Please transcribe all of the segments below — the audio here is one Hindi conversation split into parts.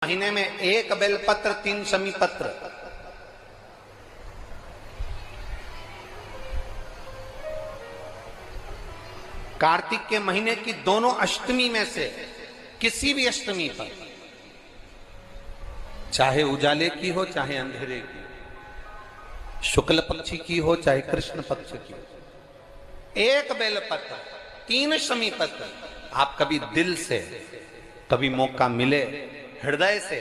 महीने में 1 बेलपत्र 3 शमी पत्र। कार्तिक के महीने की दोनों अष्टमी में से किसी भी अष्टमी पर, चाहे उजाले की हो चाहे अंधेरे की, शुक्ल पक्षी की हो चाहे कृष्ण पक्ष की, 1 बेलपत्र 3 शमी पत्र। आप कभी दिल से, कभी मौका मिले हृदय से,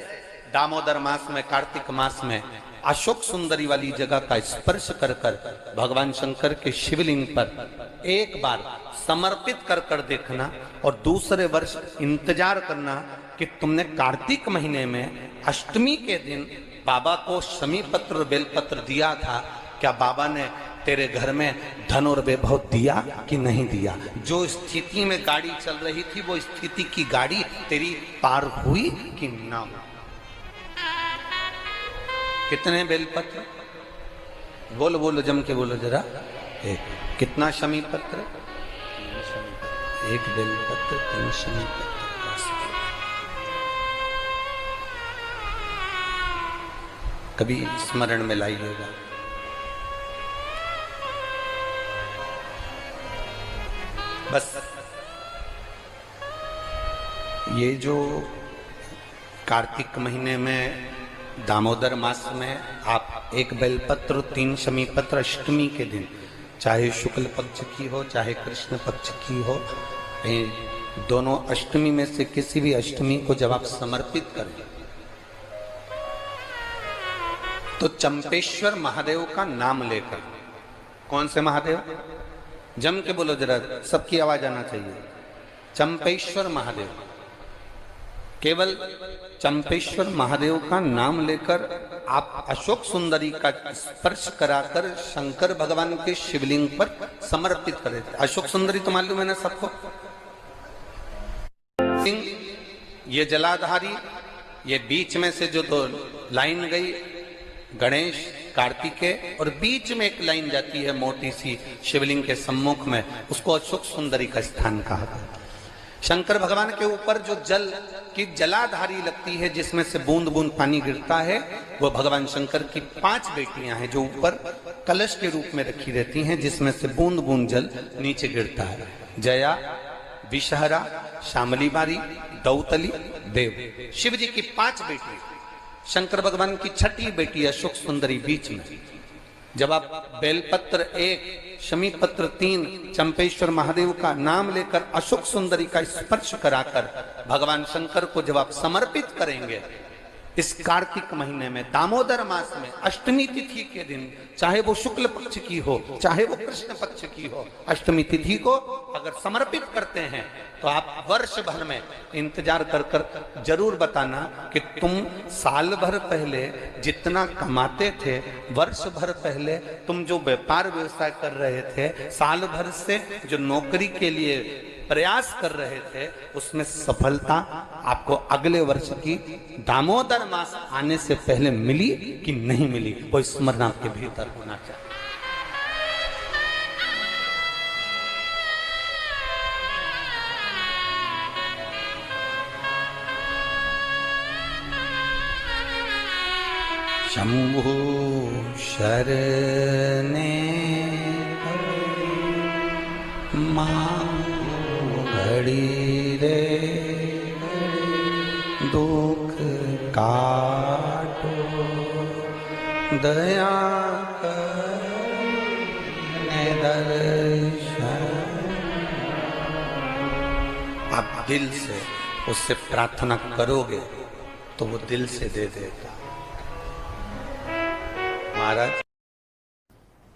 दामोदर मास में, कार्तिक मास में अशोक सुंदरी वाली जगह का स्पर्श कर कर भगवान शंकर के शिवलिंग पर एक बार समर्पित कर कर देखना, और दूसरे वर्ष इंतजार करना कि तुमने कार्तिक महीने में अष्टमी के दिन बाबा को शमी पत्र और बेलपत्र दिया था, क्या बाबा ने तेरे घर में धन और वैभव दिया कि नहीं दिया? जो स्थिति में गाड़ी चल रही थी वो स्थिति की गाड़ी तेरी पार हुई कि ना हुई? कितने बेलपत्र? बोलो बोलो, जम के बोलो जरा। 1। कितना शमी पत्र? 1 बेलपत्र 3 शमी पत्र। कभी स्मरण में लाइएगा। बस ये जो कार्तिक महीने में दामोदर मास में आप 1 बेलपत्र 3 शमी पत्र अष्टमी के दिन, चाहे शुक्ल पक्ष की हो चाहे कृष्ण पक्ष की हो, दोनों अष्टमी में से किसी भी अष्टमी को जब आप समर्पित करें तो चंपेश्वर महादेव का नाम लेकर, कौन से महादेव? जम के बोलो जरा, सबकी आवाज आना चाहिए। चंपेश्वर महादेव, केवल चंपेश्वर महादेव का नाम लेकर आप अशोक सुंदरी का स्पर्श कराकर शंकर भगवान के शिवलिंग पर समर्पित करें। अशोक सुंदरी तो मालूम है ना सबको? ये जलाधारी, ये बीच में से जो 2 लाइन गई, गणेश कार्तिकेय, और बीच में एक लाइन जाती है मोटी सी शिवलिंग के सम्मुख में, उसको अशोक सुंदरी का स्थान कहा गया। शंकर भगवान के ऊपर जो जल की जलाधारी लगती है, जिसमें से बूंद बूंद पानी गिरता है, वो भगवान शंकर की 5 बेटियां हैं जो ऊपर कलश के रूप में रखी रहती हैं, जिसमें से बूंद बूंद जल नीचे गिरता है। जया, विषहरा, शामली बारी, दौतली, देव। शिव जी की 5 बेटी, शंकर भगवान की 6ठी बेटी अशोक सुंदरी बीच में। जब आप बेलपत्र 1, शमी पत्र 3, चंपेश्वर महादेव का नाम लेकर अशोक सुंदरी का स्पर्श कराकर भगवान शंकर को जब आप समर्पित करेंगे इस कार्तिक महीने में, दामोदर मास में, अष्टमी तिथि के दिन, चाहे वो शुक्ल पक्ष की हो चाहे वो कृष्ण पक्ष की हो, अष्टमी तिथि को अगर समर्पित करते हैं तो आप वर्ष भर में इंतजार कर कर जरूर बताना कि तुम साल भर पहले जितना कमाते थे, वर्ष भर पहले तुम जो व्यापार व्यवसाय कर रहे थे, साल भर से जो नौकरी के लिए प्रयास कर रहे थे, उसमें सफलता आपको अगले वर्ष की दामोदर मास आने से पहले मिली कि नहीं मिली, वो स्मरण आपके भीतर होना चाहिए। शंभु शरणे घड़ी रे दुख काटो, दया करने दर्शन। आप दिल से उससे प्रार्थना करोगे तो वो दिल से दे देगा। महाराज